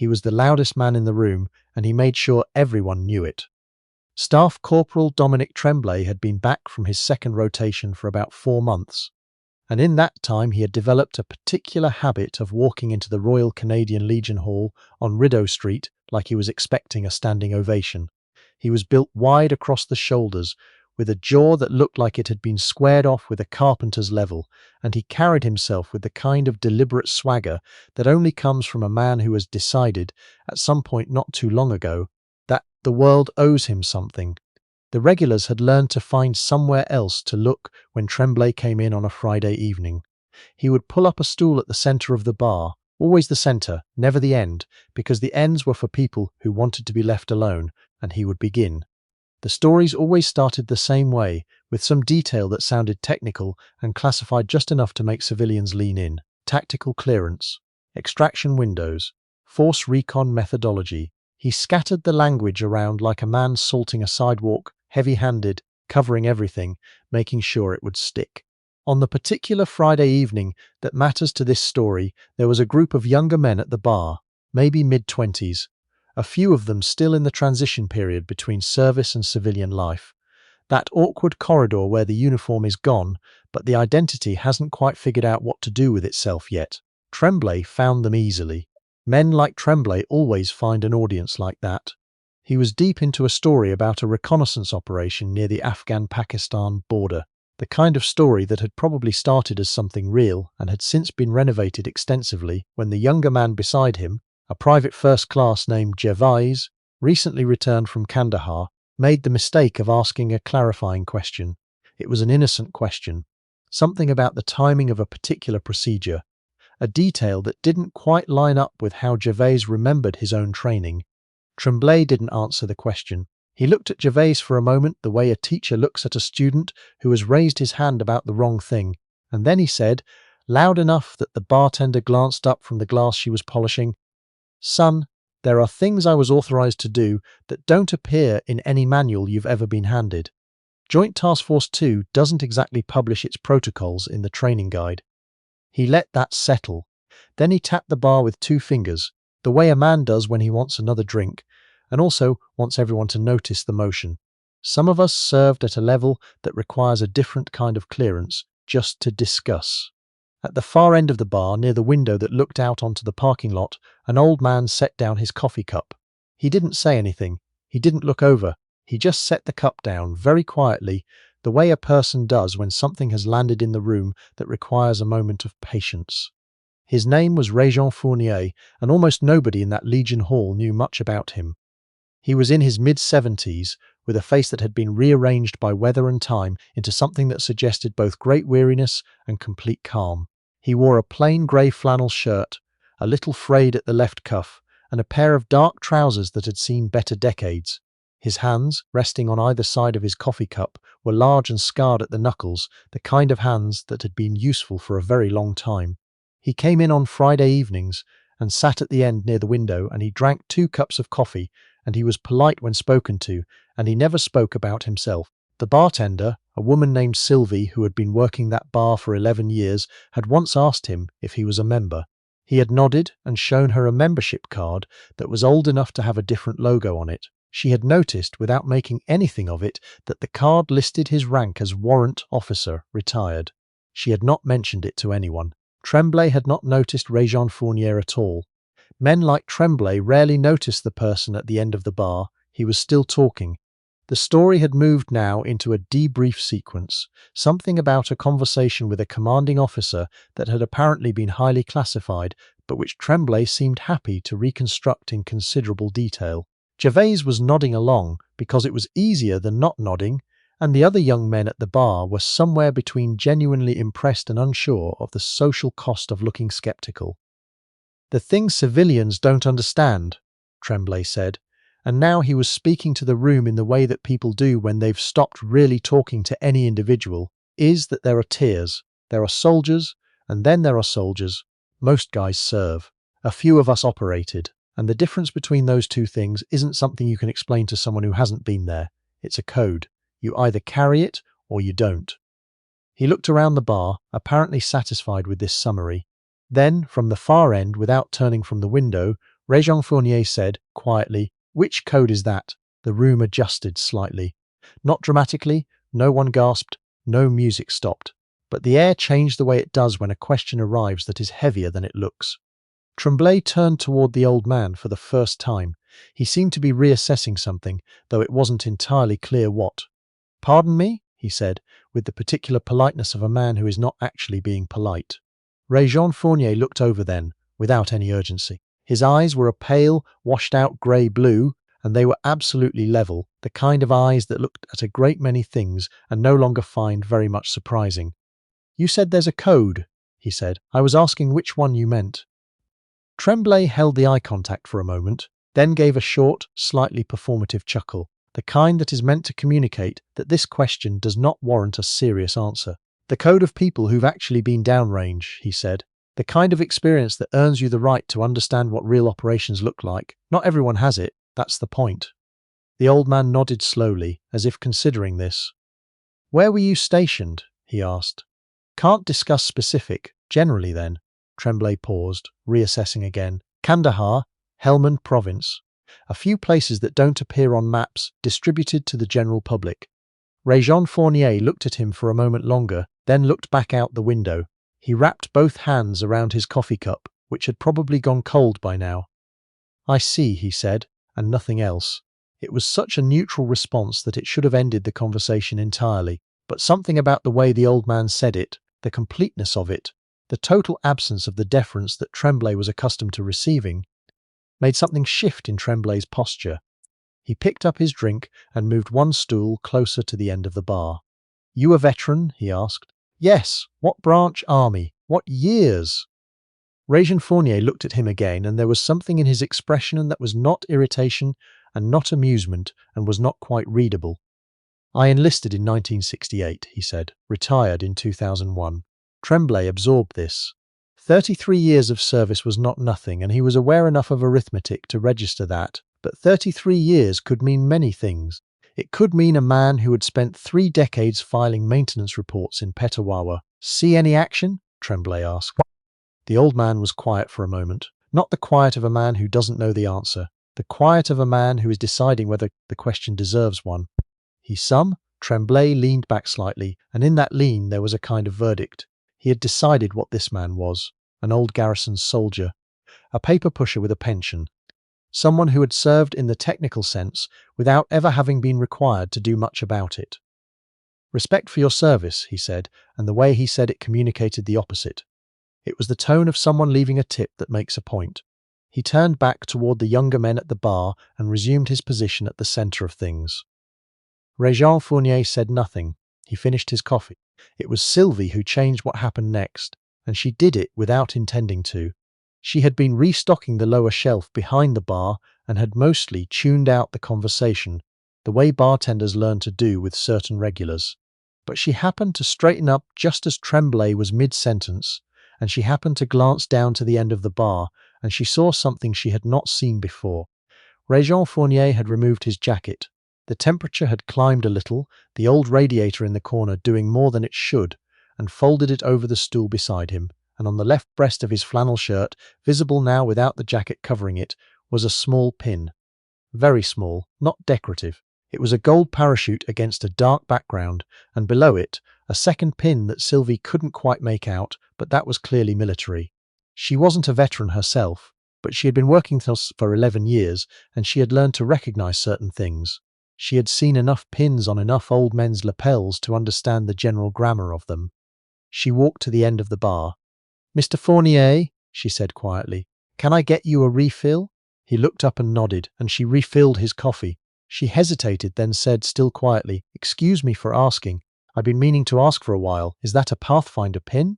He was the loudest man in the room, and he made sure everyone knew it. Staff Corporal Dominic Tremblay had been back from his second rotation for about 4 months, and in that time he had developed a particular habit of walking into the Royal Canadian Legion Hall on Rideau Street like he was expecting a standing ovation. He was built wide across the shoulders, with a jaw that looked like it had been squared off with a carpenter's level, and he carried himself with the kind of deliberate swagger that only comes from a man who has decided, at some point not too long ago, that the world owes him something. The regulars had learned to find somewhere else to look when Tremblay came in on a Friday evening. He would pull up a stool at the centre of the bar, always the centre, never the end, because the ends were for people who wanted to be left alone, and he would begin. The stories always started the same way, with some detail that sounded technical and classified just enough to make civilians lean in. Tactical clearance, extraction windows, force recon methodology. He scattered the language around like a man salting a sidewalk, heavy-handed, covering everything, making sure it would stick. On the particular Friday evening that matters to this story, there was a group of younger men at the bar, maybe mid-20s. A few of them still in the transition period between service and civilian life. That awkward corridor where the uniform is gone, but the identity hasn't quite figured out what to do with itself yet. Tremblay found them easily. Men like Tremblay always find an audience like that. He was deep into a story about a reconnaissance operation near the Afghan-Pakistan border, the kind of story that had probably started as something real and had since been renovated extensively when the younger man beside him, a private first class named Gervais, recently returned from Kandahar, made the mistake of asking a clarifying question. It was an innocent question, something about the timing of a particular procedure, a detail that didn't quite line up with how Gervais remembered his own training. Tremblay didn't answer the question. He looked at Gervais for a moment the way a teacher looks at a student who has raised his hand about the wrong thing, and then he said, loud enough that the bartender glanced up from the glass she was polishing, "Son, there are things I was authorized to do that don't appear in any manual you've ever been handed. Joint Task Force 2 doesn't exactly publish its protocols in the training guide." He let that settle. Then he tapped the bar with 2 fingers, the way a man does when he wants another drink, and also wants everyone to notice the motion. Some of us served at a level that requires a different kind of clearance, just to discuss. At the far end of the bar, near the window that looked out onto the parking lot, an old man set down his coffee cup. He didn't say anything. He didn't look over. He just set the cup down, very quietly, the way a person does when something has landed in the room that requires a moment of patience. His name was Régent Fournier, and almost nobody in that Legion Hall knew much about him. He was in his mid-70s, with a face that had been rearranged by weather and time into something that suggested both great weariness and complete calm. He wore a plain grey flannel shirt, a little frayed at the left cuff, and a pair of dark trousers that had seen better decades. His hands, resting on either side of his coffee cup, were large and scarred at the knuckles, the kind of hands that had been useful for a very long time. He came in on Friday evenings and sat at the end near the window, and he drank 2 cups of coffee, and he was polite when spoken to, and he never spoke about himself. The bartender, a woman named Sylvie who had been working that bar for 11 years, had once asked him if he was a member. He had nodded and shown her a membership card that was old enough to have a different logo on it. She had noticed, without making anything of it, that the card listed his rank as Warrant Officer, retired. She had not mentioned it to anyone. Tremblay had not noticed Régent Fournier at all. Men like Tremblay rarely noticed the person at the end of the bar. He was still talking. The story had moved now into a debrief sequence, something about a conversation with a commanding officer that had apparently been highly classified, but which Tremblay seemed happy to reconstruct in considerable detail. Gervais was nodding along because it was easier than not nodding, and the other young men at the bar were somewhere between genuinely impressed and unsure of the social cost of looking skeptical. "The things civilians don't understand," Tremblay said, and now he was speaking to the room in the way that people do when they've stopped really talking to any individual, is that there are tiers. There are soldiers, and then there are soldiers. Most guys serve. A few of us operated. And the difference between those 2 things isn't something you can explain to someone who hasn't been there. It's a code. You either carry it or you don't. He looked around the bar, apparently satisfied with this summary. Then, from the far end, without turning from the window, Réjean Fournier said, quietly, "Which code is that?" The room adjusted slightly. Not dramatically, no one gasped, no music stopped. But the air changed the way it does when a question arrives that is heavier than it looks. Tremblay turned toward the old man for the first time. He seemed to be reassessing something, though it wasn't entirely clear what. "Pardon me?" he said, with the particular politeness of a man who is not actually being polite. Réjean Fournier looked over then, without any urgency. His eyes were a pale, washed-out grey-blue, and they were absolutely level, the kind of eyes that looked at a great many things and no longer find very much surprising. "You said there's a code," he said. "I was asking which one you meant." Tremblay held the eye contact for a moment, then gave a short, slightly performative chuckle, the kind that is meant to communicate that this question does not warrant a serious answer. "The code of people who've actually been downrange," he said. "The kind of experience that earns you the right to understand what real operations look like. Not everyone has it, that's the point." The old man nodded slowly, as if considering this. "Where were you stationed?" he asked. "Can't discuss specific. Generally then." Tremblay paused, reassessing again. "Kandahar, Helmand Province. A few places that don't appear on maps, distributed to the general public." Réjean Fournier looked at him for a moment longer, then looked back out the window. He wrapped both hands around his coffee cup, which had probably gone cold by now. "I see," he said, and nothing else. It was such a neutral response that it should have ended the conversation entirely. But something about the way the old man said it, the completeness of it, the total absence of the deference that Tremblay was accustomed to receiving, made something shift in Tremblay's posture. He picked up his drink and moved one stool closer to the end of the bar. "You a veteran?" he asked. "Yes. What branch? Army. What years?" Réjean Fournier looked at him again, and there was something in his expression that was not irritation and not amusement and was not quite readable. "I enlisted in 1968, he said, "retired in 2001. Tremblay absorbed this. 33 years of service was not nothing, and he was aware enough of arithmetic to register that. But 33 years could mean many things. It could mean a man who had spent 3 decades filing maintenance reports in Petawawa. "See any action?" Tremblay asked. The old man was quiet for a moment. Not the quiet of a man who doesn't know the answer. The quiet of a man who is deciding whether the question deserves one. "Some?" Tremblay leaned back slightly, and in that lean there was a kind of verdict. He had decided what this man was. An old garrison soldier. A paper pusher with a pension. Someone who had served in the technical sense without ever having been required to do much about it. "Respect for your service," he said, and the way he said it communicated the opposite. It was the tone of someone leaving a tip that makes a point. He turned back toward the younger men at the bar and resumed his position at the centre of things. Réjean Fournier said nothing. He finished his coffee. It was Sylvie who changed what happened next, and she did it without intending to. She had been restocking the lower shelf behind the bar and had mostly tuned out the conversation, the way bartenders learn to do with certain regulars. But she happened to straighten up just as Tremblay was mid-sentence, and she happened to glance down to the end of the bar, and she saw something she had not seen before. Réjean Fournier had removed his jacket. The temperature had climbed a little, the old radiator in the corner doing more than it should, and folded it over the stool beside him, and on the left breast of his flannel shirt, visible now without the jacket covering it, was a small pin. Very small, not decorative. It was a gold parachute against a dark background, and below it, a second pin that Sylvie couldn't quite make out, but that was clearly military. She wasn't a veteran herself, but she had been working for 11 years, and she had learned to recognize certain things. She had seen enough pins on enough old men's lapels to understand the general grammar of them. She walked to the end of the bar. "Mr. Fournier," she said quietly, "can I get you a refill?" He looked up and nodded, and she refilled his coffee. She hesitated, then said, still quietly, "Excuse me for asking. I've been meaning to ask for a while. Is that a Pathfinder pin?"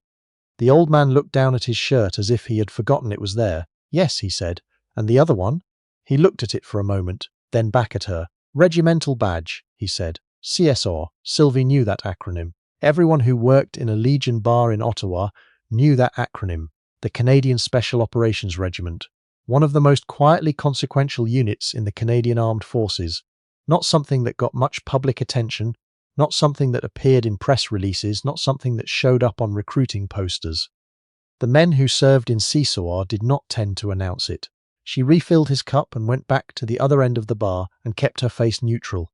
The old man looked down at his shirt as if he had forgotten it was there. "Yes," he said. "And the other one?" He looked at it for a moment, then back at her. "Regimental badge," he said. CSR. Sylvie knew that acronym. Everyone who worked in a Legion bar in Ottawa knew that acronym. The Canadian Special Operations Regiment. One of the most quietly consequential units in the Canadian Armed Forces. Not something that got much public attention, not something that appeared in press releases, not something that showed up on recruiting posters. The men who served in CSOR did not tend to announce it. She refilled his cup and went back to the other end of the bar and kept her face neutral.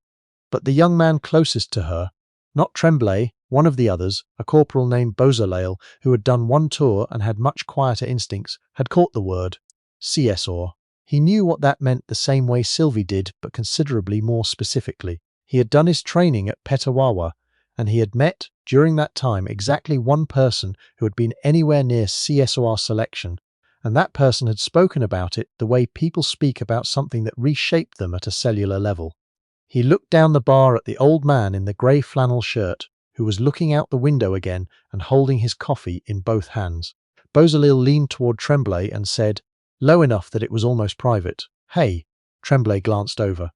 But the young man closest to her, not Tremblay, one of the others, a corporal named Boasted, who had done one tour and had much quieter instincts, had caught the word CSOR. He knew what that meant the same way Sylvie did, but considerably more specifically. He had done his training at Petawawa, and he had met, during that time, exactly one person who had been anywhere near CSOR selection, and that person had spoken about it the way people speak about something that reshaped them at a cellular level. He looked down the bar at the old man in the grey flannel shirt, who was looking out the window again and holding his coffee in both hands. Boasted leaned toward Tremblay and said, low enough that it was almost private, "Hey." Tremblay glanced over.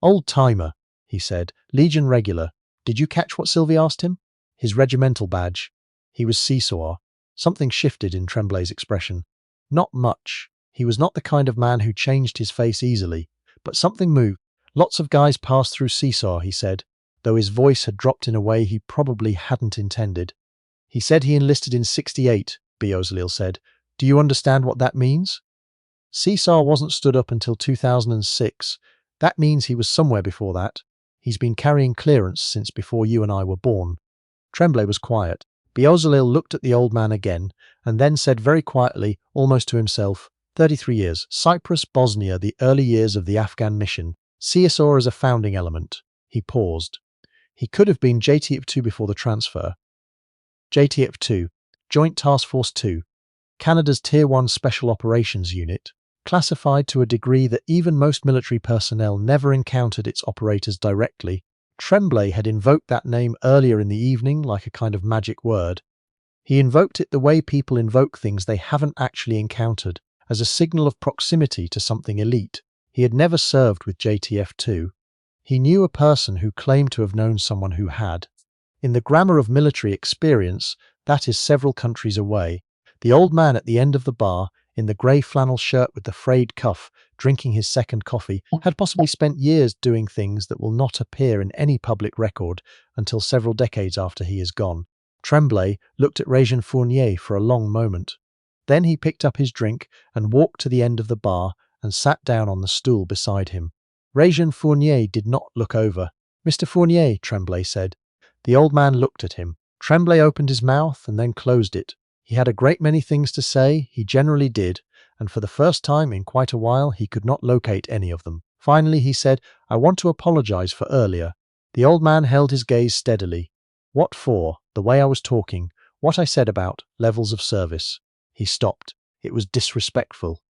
"Old-timer," he said, "Legion regular. Did you catch what Sylvie asked him?" His regimental badge. He was CSOR. Something shifted in Tremblay's expression. Not much. He was not the kind of man who changed his face easily, but something moved. "Lots of guys pass through CSOR," he said, though his voice had dropped in a way he probably hadn't intended. "He said he enlisted in '68, Boasted said. "Do you understand what that means?" "CSOR wasn't stood up until 2006. That means he was somewhere before that. He's been carrying clearance since before you and I were born." Tremblay was quiet. Boasted looked at the old man again, and then said very quietly, almost to himself, 33 years, Cyprus, Bosnia, the early years of the Afghan mission. CSOR as a founding element." He paused. He could have been JTF2 before the transfer. JTF2, Joint Task Force 2, Canada's Tier 1 Special Operations Unit, classified to a degree that even most military personnel never encountered its operators directly. Tremblay had invoked that name earlier in the evening like a kind of magic word. He invoked it the way people invoke things they haven't actually encountered, as a signal of proximity to something elite. He had never served with JTF2. He knew a person who claimed to have known someone who had. In the grammar of military experience, that is several countries away. The old man at the end of the bar, in the grey flannel shirt with the frayed cuff, drinking his second coffee, had possibly spent years doing things that will not appear in any public record until several decades after he is gone. Tremblay looked at Régent Fournier for a long moment. Then he picked up his drink and walked to the end of the bar and sat down on the stool beside him. Régent Fournier did not look over. "Mr. Fournier," Tremblay said. The old man looked at him. Tremblay opened his mouth and then closed it. He had a great many things to say, he generally did, and for the first time in quite a while he could not locate any of them. Finally he said, "I want to apologize for earlier." The old man held his gaze steadily. "What for? The way I was talking. What I said about levels of service." He stopped. It was disrespectful.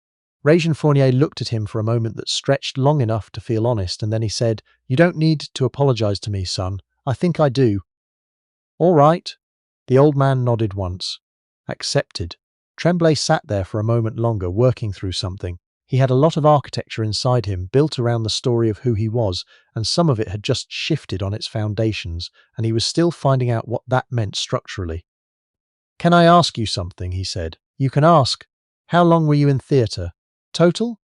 Régent Fournier looked at him for a moment that stretched long enough to feel honest, and then he said, "You don't need to apologize to me, son. I think I do." "All right." The old man nodded once. Accepted. Tremblay sat there for a moment longer, working through something. He had a lot of architecture inside him, built around the story of who he was, and some of it had just shifted on its foundations, and he was still finding out what that meant structurally. "Can I ask you something?" he said. "You can ask. How long were you in theatre? Total?"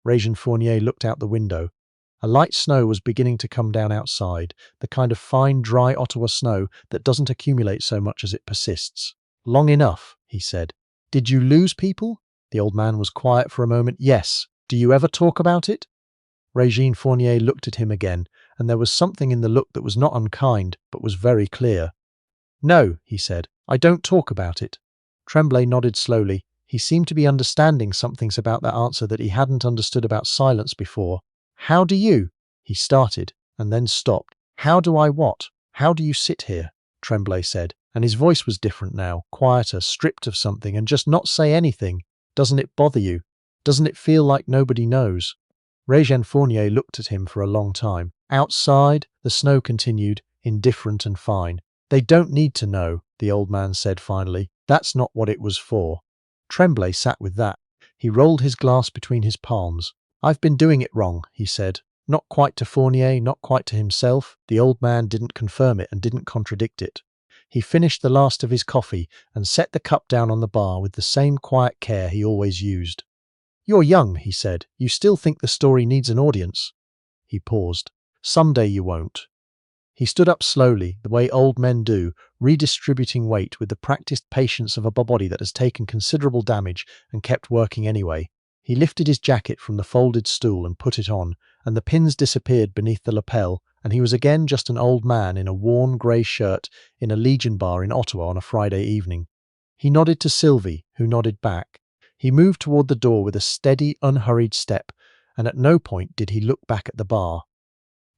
Régent Fournier looked out the window. A light snow was beginning to come down outside, the kind of fine, dry Ottawa snow that doesn't accumulate so much as it persists. "Long enough," he said. "Did you lose people?" The old man was quiet for a moment. "Yes. Do you ever talk about it?" Régent Fournier looked at him again, and there was something in the look that was not unkind, but was very clear. "No," he said. "I don't talk about it." Tremblay nodded slowly. He seemed to be understanding some things about that answer that he hadn't understood about silence before. "How do you?" he started, and then stopped. "How do I what? How do you sit here?" Tremblay said, and his voice was different now, quieter, stripped of something, and just not say anything. "Doesn't it bother you? Doesn't it feel like nobody knows?" Régent Fournier looked at him for a long time. Outside, the snow continued, indifferent and fine. "They don't need to know," the old man said finally. "That's not what it was for." Tremblay sat with that. He rolled his glass between his palms. "I've been doing it wrong," he said. Not quite to Fournier, not quite to himself. The old man didn't confirm it and didn't contradict it. He finished the last of his coffee and set the cup down on the bar with the same quiet care he always used. "You're young," he said. "You still think the story needs an audience." He paused. "Someday you won't." He stood up slowly, the way old men do, redistributing weight with the practiced patience of a body that has taken considerable damage and kept working anyway. He lifted his jacket from the folded stool and put it on, and the pins disappeared beneath the lapel, and he was again just an old man in a worn grey shirt in a Legion bar in Ottawa on a Friday evening. He nodded to Sylvie, who nodded back. He moved toward the door with a steady, unhurried step, and at no point did he look back at the bar.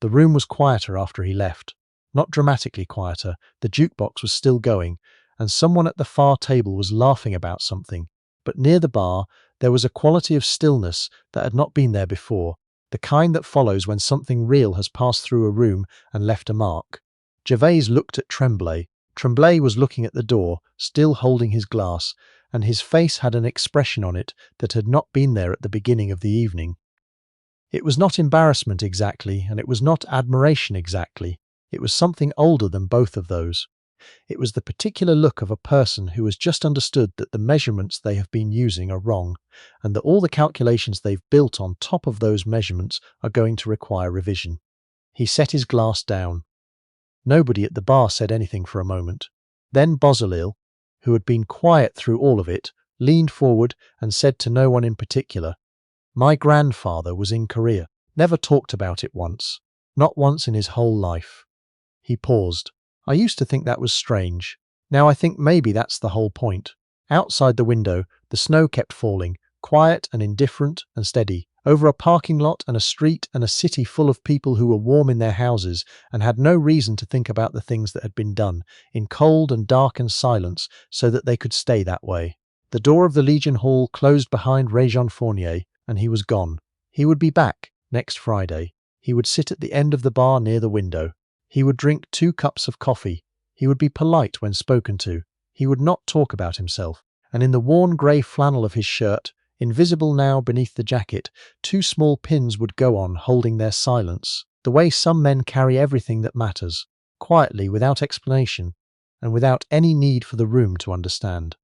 The room was quieter after he left. Not dramatically quieter, the jukebox was still going, and someone at the far table was laughing about something. But near the bar, there was a quality of stillness that had not been there before, the kind that follows when something real has passed through a room and left a mark. Gervais looked at Tremblay. Tremblay was looking at the door, still holding his glass, and his face had an expression on it that had not been there at the beginning of the evening. It was not embarrassment exactly, and it was not admiration exactly. It was something older than both of those. It was the particular look of a person who has just understood that the measurements they have been using are wrong, and that all the calculations they've built on top of those measurements are going to require revision. He set his glass down. Nobody at the bar said anything for a moment. Then Bozalil, who had been quiet through all of it, leaned forward and said to no one in particular, "My grandfather was in Korea. Never talked about it once. Not once in his whole life." He paused. "I used to think that was strange. Now I think maybe that's the whole point." Outside the window, the snow kept falling, quiet and indifferent and steady, over a parking lot and a street and a city full of people who were warm in their houses and had no reason to think about the things that had been done, in cold and darkened silence, so that they could stay that way. The door of the Legion Hall closed behind Réjean Fournier, and he was gone. He would be back next Friday. He would sit at the end of the bar near the window. He would drink 2 cups of coffee. He would be polite when spoken to. He would not talk about himself. And in the worn grey flannel of his shirt, invisible now beneath the jacket, 2 small pins would go on holding their silence, the way some men carry everything that matters, quietly, without explanation, and without any need for the room to understand.